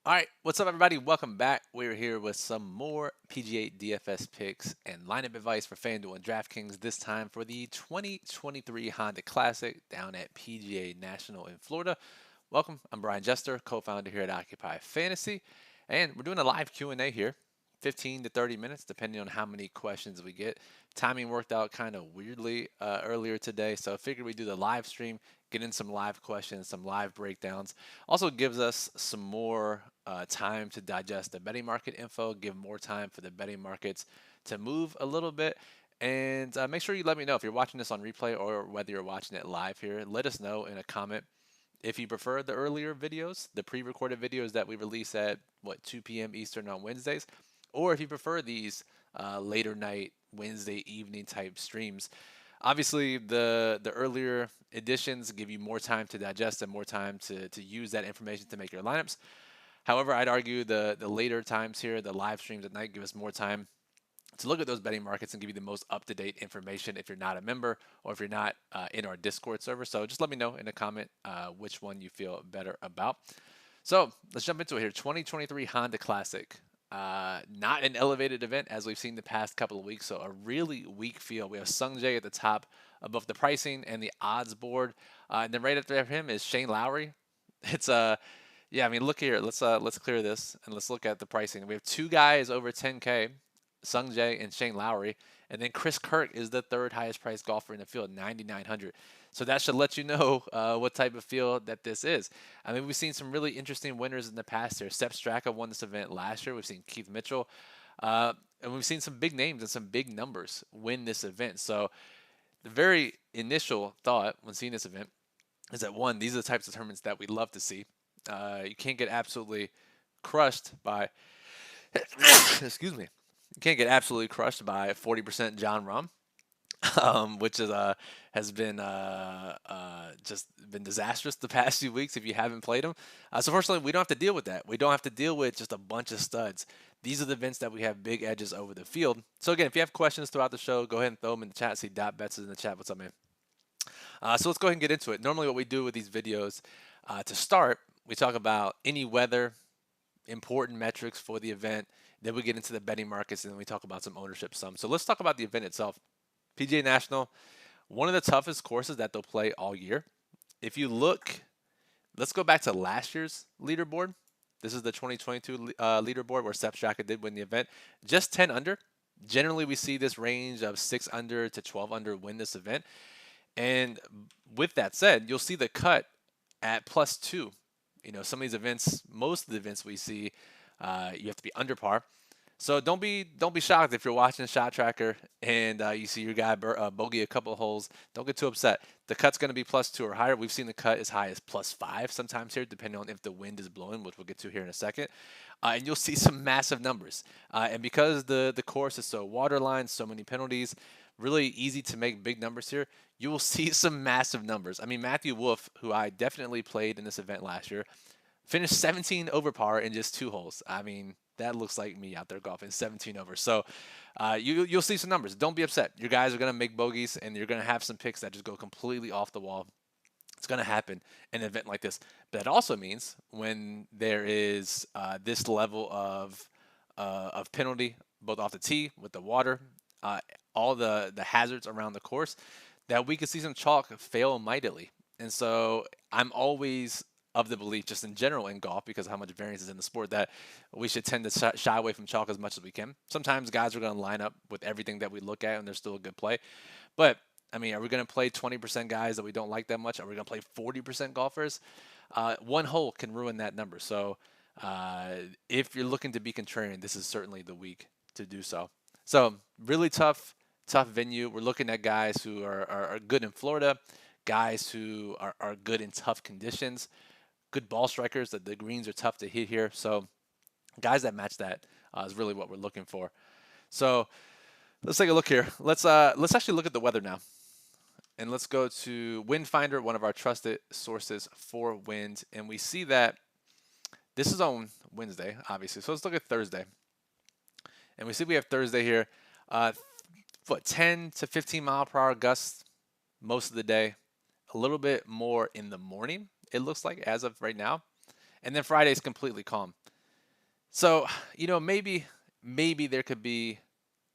All right, what's up, everybody? Welcome back. We're here with some more PGA DFS picks and lineup advice for FanDuel and DraftKings. This time for the 2023 Honda Classic down at PGA National in Florida. Welcome. I'm Brian Jester, co-founder here at Occupy Fantasy, and we're doing a live Q&A here, 15 to 30 minutes, depending on how many questions we get. Timing worked out kind of weirdly earlier today, so I figured we'd do the live stream, get in some live questions, some live breakdowns. Also gives us some more time to digest the betting market info, give more time for the betting markets to move a little bit. And make sure you let me know if you're watching this on replay or whether you're watching it live here. Let us know in a comment if you prefer the earlier videos, the pre-recorded videos that we release at 2 p.m. Eastern on Wednesdays, or if you prefer these later night Wednesday evening type streams. Obviously, the earlier editions give you more time to digest and more time to use that information to make your lineups. However, I'd argue the later times here, the live streams at night, give us more time to look at those betting markets and give you the most up-to-date information if you're not a member or if you're not in our Discord server. So just let me know in a comment which one you feel better about. So let's jump into it here. 2023 Honda Classic. Not an elevated event as we've seen the past couple of weeks, so a really weak field. We have Sung Jae at the top above the pricing and the odds board, and then right after him is Shane Lowry. It's yeah, I mean, look here. Let's clear this and let's look at the pricing. We have two guys over 10K, Sung Jae and Shane Lowry, and then Chris Kirk is the third highest priced golfer in the field, 9,900. So that should let you know what type of field that this is. I mean, we've seen some really interesting winners in the past here. Sepp Straka won this event last year. We've seen Keith Mitchell, and we've seen some big names and some big numbers win this event. So the very initial thought when seeing this event is that one, these are the types of tournaments that we love to see. You can't get absolutely crushed by, excuse me, you can't get absolutely crushed by 40% John Rahm, which is has been just been disastrous the past few weeks if you haven't played him. So fortunately, we don't have to deal with that. We don't have to deal with just a bunch of studs. These are the events that we have big edges over the field. So again, if you have questions throughout the show, go ahead and throw them in the chat. See Dot Bets is in the chat. What's up, man? So let's go ahead and get into it. Normally, what we do with these videos to start, we talk about any weather, important metrics for the event. Then we get into the betting markets, and then we talk about some ownership sums. So let's talk about the event itself. PGA National, one of the toughest courses that they'll play all year. If you look, let's go back to last year's leaderboard. This is the 2022 leaderboard where Sepp Straka did win the event. Just 10 under. Generally, we see this range of 6 under to 12 under win this event. And with that said, you'll see the cut at +2. You know, some of these events, most of the events we see, you have to be under par. So don't be shocked if you're watching Shot Tracker and you see your guy bogey a couple of holes. Don't get too upset. The cut's going to be +2 or higher. We've seen the cut as high as +5 sometimes here, depending on if the wind is blowing, which we'll get to here in a second. And you'll see some massive numbers. And because the course is so waterline, so many penalties, really easy to make big numbers here. You will see some massive numbers. I mean, Matthew Wolff, who I definitely played in this event last year, finished 17 over par in just 2 holes. I mean, that looks like me out there golfing 17 over. So you'll see some numbers. Don't be upset. Your guys are going to make bogeys, and you're going to have some picks that just go completely off the wall. It's going to happen in an event like this. But that also means when there is this level of penalty, both off the tee, with the water, all the hazards around the course, that we could see some chalk fail mightily. And so I'm always of the belief, just in general in golf, because of how much variance is in the sport, that we should tend to shy away from chalk as much as we can. Sometimes guys are going to line up with everything that we look at, and there's still a good play. But I mean, are we going to play 20% guys that we don't like that much? Are we going to play 40% golfers? One hole can ruin that number. So if you're looking to be contrarian, this is certainly the week to do so. So really tough venue. We're looking at guys who are good in Florida, guys who are good in tough conditions, good ball strikers. The greens are tough to hit here. So guys that match that is really what we're looking for. So let's take a look here. Let's actually look at the weather now. And let's go to Wind Finder, one of our trusted sources for wind. And we see that this is on Wednesday, obviously. So let's look at Thursday. And we see we have Thursday here. 10 to 15 mile per hour gusts most of the day. A little bit more in the morning, it looks like, as of right now. And then Friday is completely calm. So, maybe there could be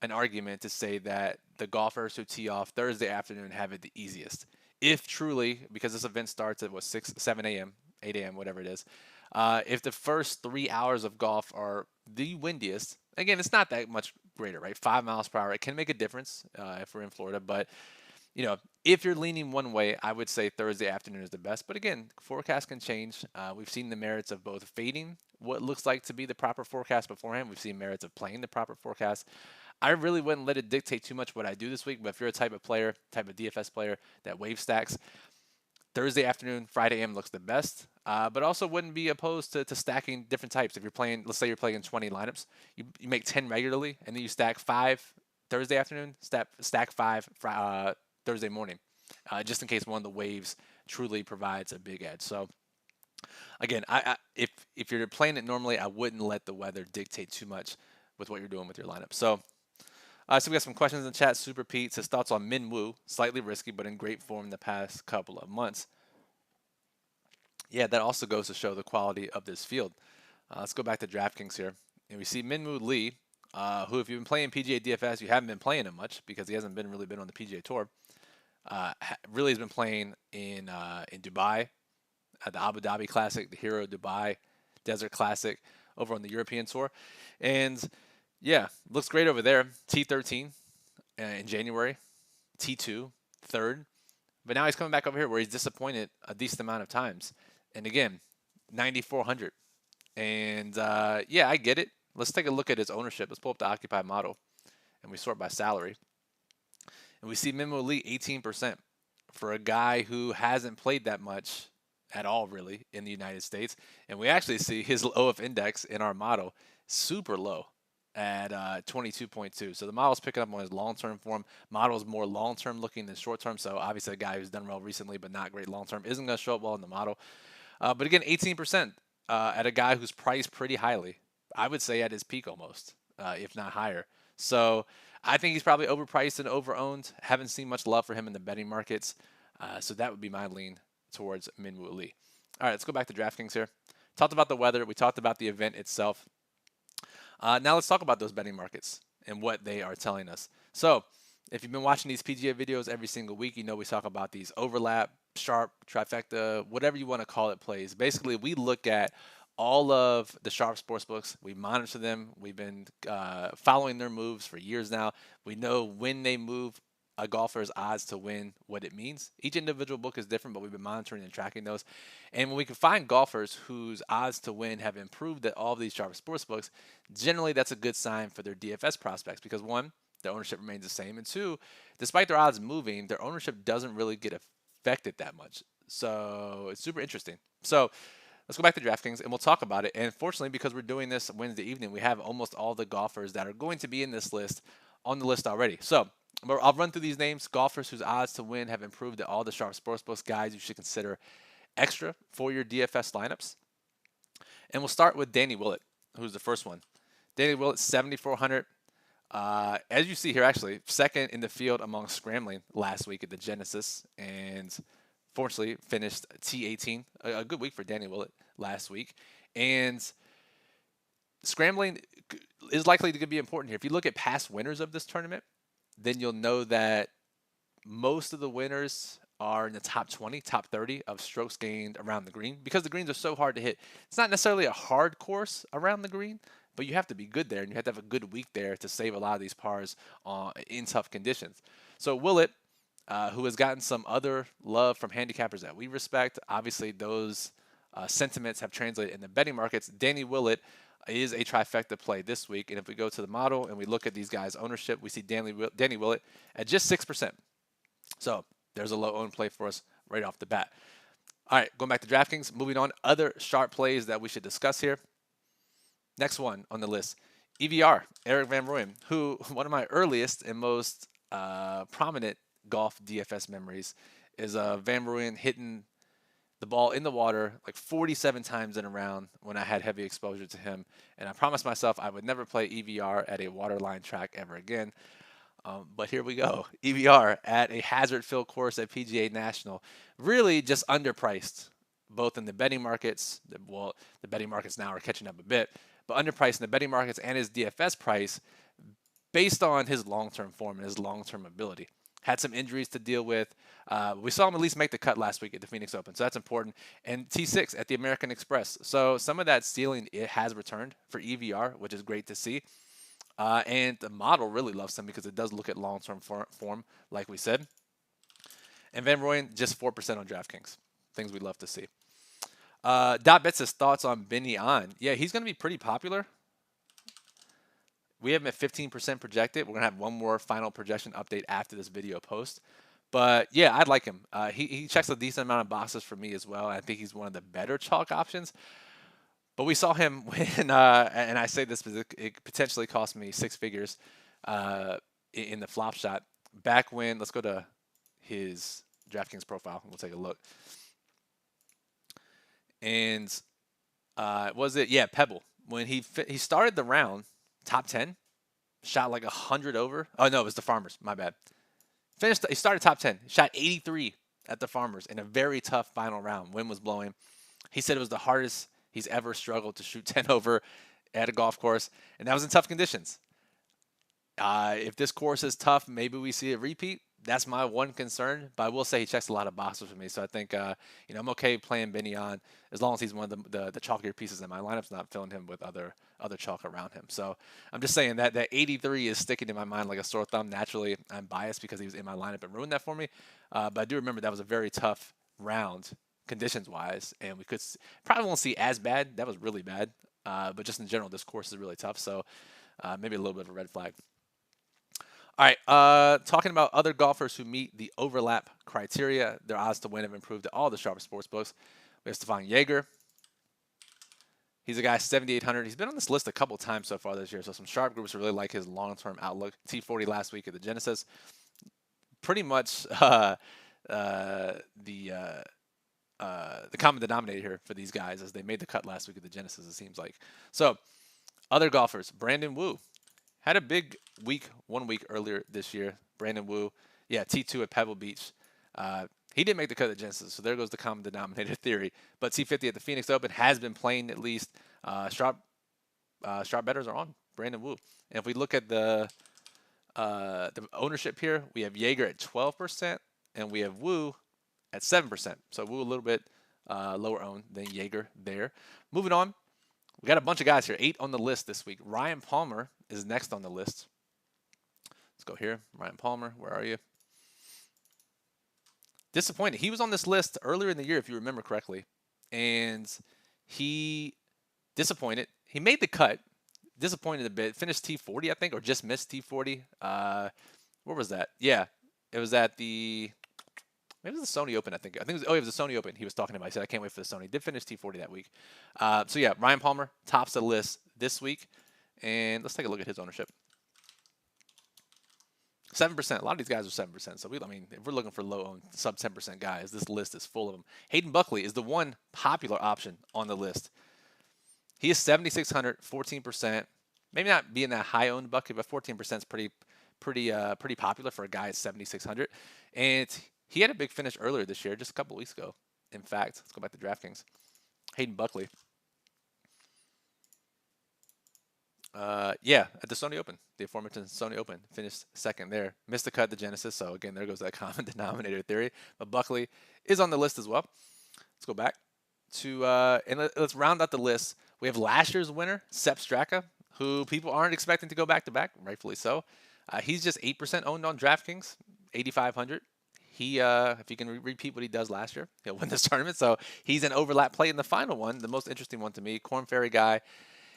an argument to say that the golfers who tee off Thursday afternoon have it the easiest. If truly, because this event starts at what 6, 7 a.m., 8 a.m., whatever it is, if the first 3 hours of golf are the windiest, again, it's not that much greater, right? 5 miles per hour, it can make a difference if we're in Florida, but if you're leaning one way, I would say Thursday afternoon is the best. But again, forecast can change. We've seen the merits of both fading what looks like to be the proper forecast beforehand. We've seen merits of playing the proper forecast. I really wouldn't let it dictate too much what I do this week. But if you're a type of player, type of DFS player that wave stacks, Thursday afternoon, Friday AM looks the best. But also wouldn't be opposed to stacking different types. If you're playing, let's say you're playing 20 lineups, you make 10 regularly, and then you stack 5 Thursday afternoon, stack 5 Thursday morning, just in case one of the waves truly provides a big edge. So again, if you're playing it normally, I wouldn't let the weather dictate too much with what you're doing with your lineup. So we got some questions in the chat. Super Pete says thoughts on Min Woo, slightly risky, but in great form the past couple of months. Yeah, that also goes to show the quality of this field. Let's go back to DraftKings here. And we see Min Woo Lee, who if you've been playing PGA DFS, you haven't been playing him much because he hasn't really been on the PGA Tour. Really has been playing in Dubai, at the Abu Dhabi Classic, the Hero Dubai Desert Classic over on the European Tour. And yeah, looks great over there. T13 in January, T2, third. But now he's coming back over here where he's disappointed a decent amount of times. And again, 9,400. And yeah, I get it. Let's take a look at his ownership. Let's pull up the Occupy model and we sort by salary. And we see Mimo Lee 18% for a guy who hasn't played that much at all, really, in the United States. And we actually see his OF index in our model super low at 22.2. So the model's picking up on his long-term form. Model's more long-term looking than short-term. So obviously a guy who's done well recently but not great long-term isn't going to show up well in the model. But again, 18% at a guy who's priced pretty highly. I would say at his peak almost, if not higher. So I think he's probably overpriced and overowned. Haven't seen much love for him in the betting markets. So that would be my lean towards Minwoo Lee. All right, let's go back to DraftKings here. Talked about the weather. We talked about the event itself. Now let's talk about those betting markets and what they are telling us. So if you've been watching these PGA videos every single week, you know we talk about these overlap, sharp, trifecta, whatever you want to call it plays. Basically, we look at all of the sharp sportsbooks. We monitor them. We've been following their moves for years now. We know when they move a golfer's odds to win, what it means. Each individual book is different, but we've been monitoring and tracking those. And when we can find golfers whose odds to win have improved at all of these sharp sportsbooks, generally that's a good sign for their DFS prospects because one, their ownership remains the same, and two, despite their odds moving, their ownership doesn't really get affected that much. So it's super interesting. So let's go back to DraftKings and we'll talk about it. And fortunately, because we're doing this Wednesday evening, we have almost all the golfers that are going to be in this list on the list already. So I'll run through these names. Golfers whose odds to win have improved at all the sharp sportsbooks. Guys you should consider extra for your DFS lineups. And we'll start with Danny Willett, who's the first one. Danny Willett, 7,400. As you see here, actually, second in the field among scrambling last week at the Genesis. And fortunately finished T18. A good week for Danny Willett last week. And scrambling is likely to be important here. If you look at past winners of this tournament, then you'll know that most of the winners are in the top 20, top 30 of strokes gained around the green because the greens are so hard to hit. It's not necessarily a hard course around the green, but you have to be good there and you have to have a good week there to save a lot of these pars in tough conditions. So Willett, who has gotten some other love from handicappers that we respect, obviously those sentiments have translated in the betting markets. Danny Willett is a trifecta play this week. And if we go to the model and we look at these guys' ownership, we see Danny Willett at just 6%. So there's a low owned play for us right off the bat. All right, going back to DraftKings, moving on. Other sharp plays that we should discuss here. Next one on the list, EVR, Eric Van Rooyen, who one of my earliest and most prominent golf DFS memories is Van Rooyen hitting the ball in the water like 47 times in a round when I had heavy exposure to him. And I promised myself I would never play EVR at a waterline track ever again. But here we go. EVR at a hazard-filled course at PGA National. Really just underpriced, both in the betting markets. Well, the betting markets now are catching up a bit. but underpriced in the betting markets and his DFS price based on his long-term form and his long-term ability. Had some injuries to deal with. We saw him at least make the cut last week at the Phoenix Open, so that's important. And T6 at the American Express. So some of that ceiling it has returned for EVR, which is great to see. And the model really loves him because it does look at long-term form, like we said. And Van Rooyen, just 4% on DraftKings. Things we love to see. Dot Bet says thoughts on Benny On. Yeah, he's going to be pretty popular. We have him at 15% projected. We're going to have one more final projection update after this video post. But yeah, I'd like him. He checks a decent amount of boxes for me as well. I think he's one of the better chalk options. But we saw him when, and I say this because it potentially cost me 6 figures in the flop shot. Back when, let's go to his DraftKings profile. We'll take a look. And was it? Yeah, Pebble. When he started the round, top 10, shot like 100 over. Oh, no, it was the Farmers. My bad. He started top 10. Shot 83 at the Farmers in a very tough final round. Wind was blowing. He said it was the hardest he's ever struggled to shoot 10 over at a golf course, and that was in tough conditions. If this course is tough, maybe we see a repeat. That's my one concern, but I will say he checks a lot of boxes for me. So I think, I'm okay playing Benny On as long as he's one of the chalkier pieces in my lineup's not filling him with other chalk around him. So I'm just saying that 83 is sticking in my mind like a sore thumb. Naturally, I'm biased because he was in my lineup and ruined that for me. But I do remember that was a very tough round conditions-wise, and we probably won't see as bad. That was really bad. But just in general, this course is really tough. So maybe a little bit of a red flag. All right, talking about other golfers who meet the overlap criteria, their odds to win have improved at all the sharper sports books. We have Stefan Jaeger. He's a guy 7,800. He's been on this list a couple times so far this year, so some sharp groups really like his long-term outlook. T40 last week at the Genesis. Pretty much the common denominator here for these guys as they made the cut last week at the Genesis, it seems like. So, other golfers, Brandon Wu. Had a big week 1 week earlier this year. Brandon Wu, yeah, T2 at Pebble Beach. He didn't make the cut at Genesis, so there goes the common denominator theory. But T50 at the Phoenix Open has been playing at least. Sharp bettors are on Brandon Wu. And if we look at the ownership here, we have Jaeger at 12%, and we have Wu at 7%. So Wu a little bit lower owned than Jaeger there. Moving on. We got a bunch of guys here, 8 on the list this week. Ryan Palmer is next on the list. Let's go here. Ryan Palmer, where are you? Disappointed. He was on this list earlier in the year, if you remember correctly, and he disappointed. He made the cut, disappointed a bit. Finished T40, I think, or just missed T40. Where was that? Yeah, it was at the... Maybe it was the Sony Open, I think. It was the Sony Open he was talking about. He said, I can't wait for the Sony. Did finish T40 that week. So, yeah, Ryan Palmer tops the list this week. And let's take a look at his ownership. 7%. A lot of these guys are 7%. So, if we're looking for low-owned, sub-10% guys, this list is full of them. Hayden Buckley is the one popular option on the list. He is 7,600, 14%. Maybe not being that high-owned Buckley, but 14% is pretty popular for a guy at 7,600. And he had a big finish earlier this year, just a couple weeks ago. In fact, let's go back to DraftKings. Hayden Buckley. Yeah, at the Sony Open, the aforementioned Sony Open, finished second there. Missed the cut at the Genesis, so again, there goes that common denominator theory. But Buckley is on the list as well. Let's go back to, and let's round out the list. We have last year's winner, Sepp Straka, who people aren't expecting to go back-to-back, rightfully so. He's just 8% owned on DraftKings, 8,500. He, if he can repeat what he does last year, he'll win this tournament. So he's an overlap play in the final one, the most interesting one to me. Korn Ferry guy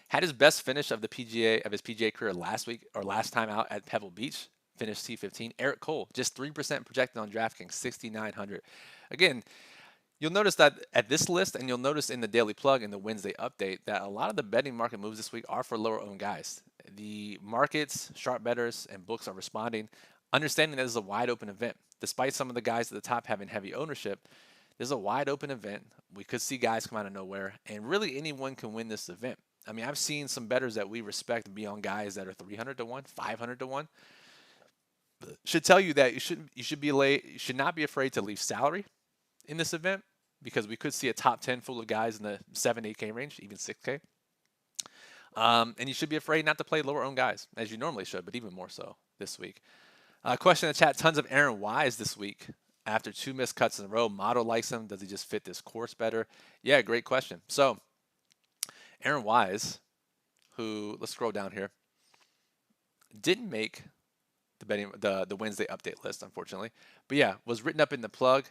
had his best finish of his PGA career last week or last time out at Pebble Beach. Finished T15. Eric Cole, just 3% projected on DraftKings, 6,900. Again, you'll notice that at this list, and you'll notice in the Daily Plug in the Wednesday update, that a lot of the betting market moves this week are for lower-owned guys. The markets, sharp bettors, and books are responding, understanding that this is a wide-open event. Despite some of the guys at the top having heavy ownership, this is a wide-open event. We could see guys come out of nowhere, and really anyone can win this event. I mean, I've seen some bettors that we respect be on guys that are 300 to 1, 500 to 1. Should tell you that you should not be afraid to leave salary in this event, because we could see a top 10 full of guys in the 7, 8K range, even 6K. And you should be afraid not to play lower owned guys, as you normally should, but even more so this week. Question in the chat, tons of Aaron Wise this week. After 2 missed cuts in a row, Motto likes him. Does he just fit this course better? Yeah, great question. So, Aaron Wise, who, let's scroll down here, didn't make the Wednesday update list, unfortunately. But yeah, was written up in the plug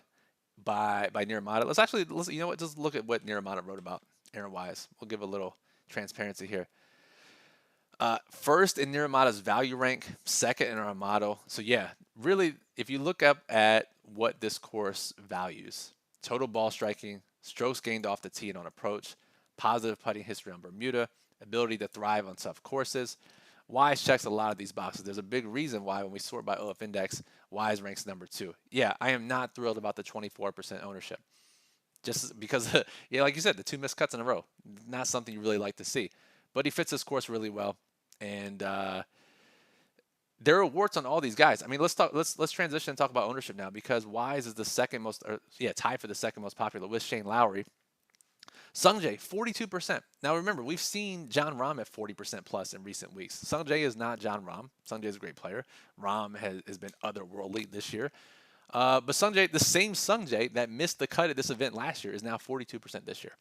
by Niramata. Let's you know what? Just look at what Niramata wrote about Aaron Wise. We'll give a little transparency here. First in Niramata's value rank, second in our model. So yeah, really, if you look up at what this course values, total ball striking, strokes gained off the tee and on approach, positive putting history on Bermuda, ability to thrive on tough courses. Wise checks a lot of these boxes. There's a big reason why when we sort by OF Index, Wise ranks number 2. Yeah, I am not thrilled about the 24% ownership. Just because, yeah, like you said, the 2 missed cuts in a row, not something you really like to see. But he fits this course really well. And there are warts on all these guys. I mean, let's transition and talk about ownership now, because Wise is the second most, tied for the second most popular with Shane Lowry. Sungjae, 42%. Now remember, we've seen Jon Rahm at 40% plus in recent weeks. Sungjae is not Jon Rahm. Sungjae is a great player. Rahm has been otherworldly this year. But Sungjae, the same Sungjae that missed the cut at this event last year, is now 42% this year.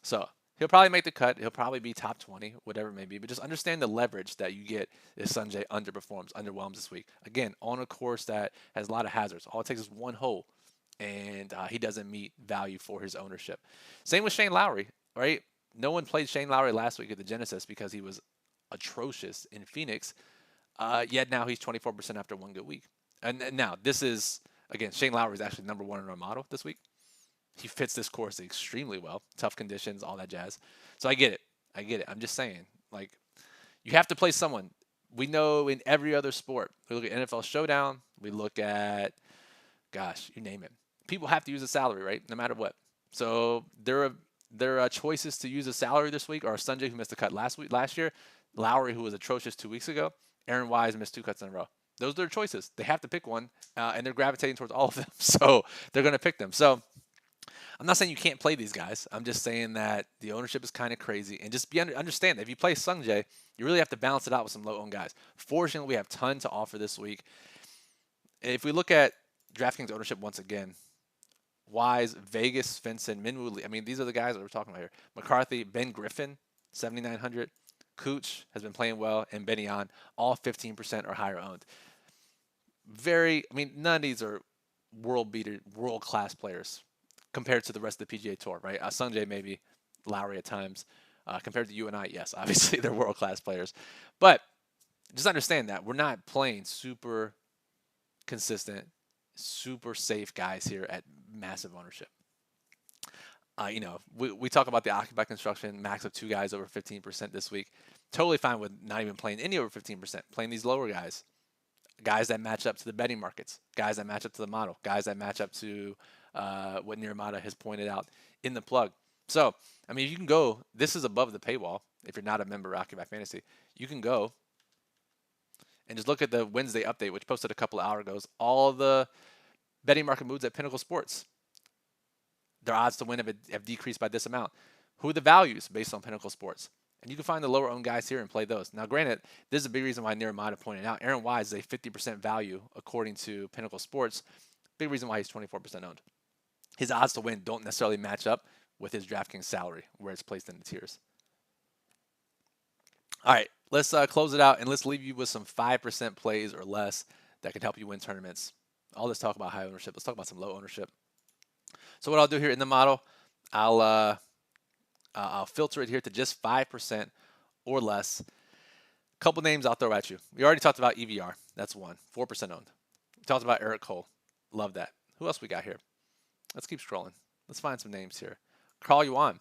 So he'll probably make the cut. He'll probably be top 20, whatever it may be. But just understand the leverage that you get if Sungjae underwhelms this week. Again, on a course that has a lot of hazards. All it takes is one hole, and he doesn't meet value for his ownership. Same with Shane Lowry, right? No one played Shane Lowry last week at the Genesis because he was atrocious in Phoenix. Yet now he's 24% after one good week. And now this is, again, Shane Lowry is actually number 1 in our model this week. He fits this course extremely well. Tough conditions, all that jazz. So I get it. I'm just saying, like, you have to play someone. We know in every other sport, we look at NFL Showdown, we look at, gosh, you name it. People have to use a salary, right? No matter what. So there are choices to use a salary this week, or Sungjae, who missed the cut last year, Lowry, who was atrocious 2 weeks ago, Aaron Wise missed 2 cuts in a row. Those are their choices. They have to pick one, and they're gravitating towards all of them. So they're going to pick them. So I'm not saying you can't play these guys. I'm just saying that the ownership is kind of crazy. And just understand that if you play Sungjae, you really have to balance it out with some low-owned guys. Fortunately, we have a ton to offer this week. If we look at DraftKings ownership once again, Wise, Vegas, Svensson, Minwoo Lee. I mean, these are the guys that we're talking about here. McCarthy, Ben Griffin, 7,900. Cooch has been playing well, and Benny On, all 15% or higher owned. None of these are world-class players compared to the rest of the PGA Tour, right? Sungjae maybe, Lowry at times. Compared to you and I, yes, obviously they're world-class players. But just understand that we're not playing super consistent, super safe guys here at massive ownership. We talk about the occupied construction, max of 2 guys over 15% this week. Totally fine with not even playing any over 15%, playing these lower guys that match up to the betting markets, guys that match up to the model, guys that match up to what Niramata has pointed out in the plug. So, I mean, you can go, this is above the paywall. If you're not a member of Occupy Fantasy, you can go and just look at the Wednesday update, which posted a couple of hours ago. All the betting market moves at Pinnacle Sports. Their odds to win have decreased by this amount. Who are the values based on Pinnacle Sports? And you can find the lower owned guys here and play those. Now, granted, this is a big reason why Niramata pointed out Aaron Wise is a 50% value according to Pinnacle Sports. Big reason why he's 24% owned. His odds to win don't necessarily match up with his DraftKings salary, where it's placed in the tiers. All right, let's close it out, and let's leave you with some 5% plays or less that can help you win tournaments. All this talk about high ownership. Let's talk about some low ownership. So what I'll do here in the model, I'll filter it here to just 5% or less. Couple names I'll throw at you. We already talked about EVR. That's one. 4% owned. We talked about Eric Cole. Love that. Who else we got here? Let's keep scrolling. Let's find some names here. Carl Yuan.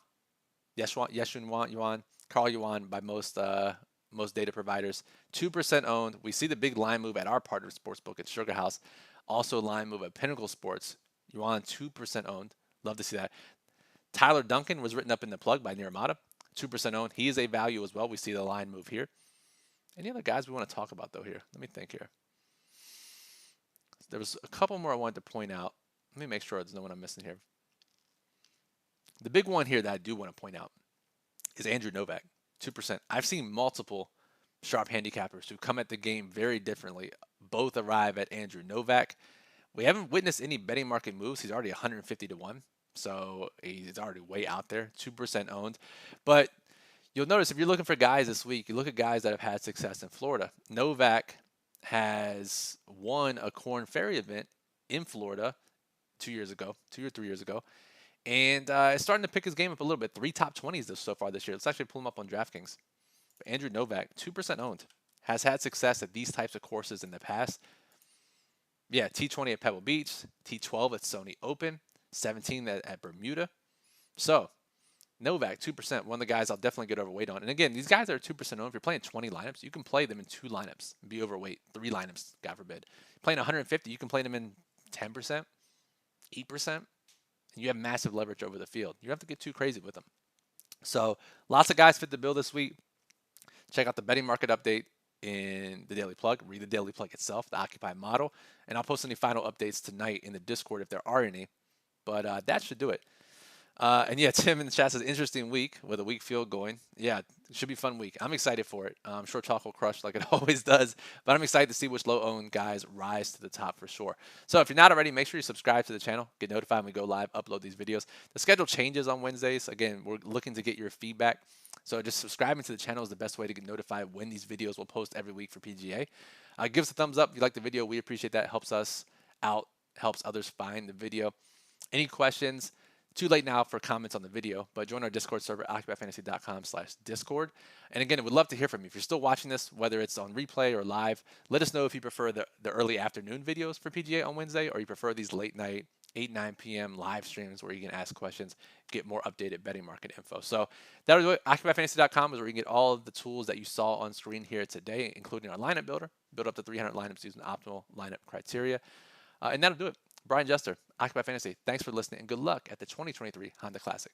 Yeshun Yuan. Carl Yuan by most data providers. 2% owned. We see the big line move at our partner sportsbook at Sugar House. Also line move at Pinnacle Sports. Yuan 2% owned. Love to see that. Tyler Duncan was written up in the plug by Niramata. 2% owned. He is a value as well. We see the line move here. Any other guys we want to talk about though here? Let me think here. There was a couple more I wanted to point out. Let me make sure there's no one I'm missing here. The big one here that I do want to point out is Andrew Novak. 2%. I've seen multiple sharp handicappers who come at the game very differently. Both arrive at Andrew Novak. We haven't witnessed any betting market moves. He's already 150 to 1. So he's already way out there, 2% owned. But you'll notice if you're looking for guys this week, you look at guys that have had success in Florida. Novak has won a Corn Ferry event in Florida 2 or 3 years ago. And is starting to pick his game up a little bit. 3 top 20s so far this year. Let's actually pull him up on DraftKings. Andrew Novak, 2% owned. Has had success at these types of courses in the past. Yeah, T20 at Pebble Beach, T12 at Sony Open, 17 at Bermuda. So, Novak, 2%, one of the guys I'll definitely get overweight on. And again, these guys that are 2% owned, if you're playing 20 lineups, you can play them in 2 lineups and be overweight. 3 lineups, God forbid. Playing 150, you can play them in 10%, 8%, and you have massive leverage over the field. You don't have to get too crazy with them. So, lots of guys fit the bill this week. Check out the betting market update in the Daily Plug. Read the Daily Plug itself, the Occupy model. And I'll post any final updates tonight in the Discord if there are any. But that should do it. And yeah, Tim in the chat says, interesting week with a weak field going. Yeah, it should be a fun week. I'm excited for it. I'm sure Chalk will crush like it always does. But I'm excited to see which low-owned guys rise to the top for sure. So if you're not already, make sure you subscribe to the channel. Get notified when we go live, upload these videos. The schedule changes on Wednesdays. Again, we're looking to get your feedback. So just subscribing to the channel is the best way to get notified when these videos will post every week for PGA. Give us a thumbs up if you like the video. We appreciate that. It helps us out, helps others find the video. Any questions? Too late now for comments on the video, but join our Discord server, occupyfantasy.com/discord. And again, we'd love to hear from you. If you're still watching this, whether it's on replay or live, let us know if you prefer the early afternoon videos for PGA on Wednesday, or you prefer these late night, 8, 9 p.m. live streams where you can ask questions, get more updated betting market info. So that'll do it. OccupyFantasy.com is where you can get all of the tools that you saw on screen here today, including our lineup builder. Build up to 300 lineups using optimal lineup criteria. And that'll do it. Brian Jester, Occupy Fantasy. Thanks for listening and good luck at the 2023 Honda Classic.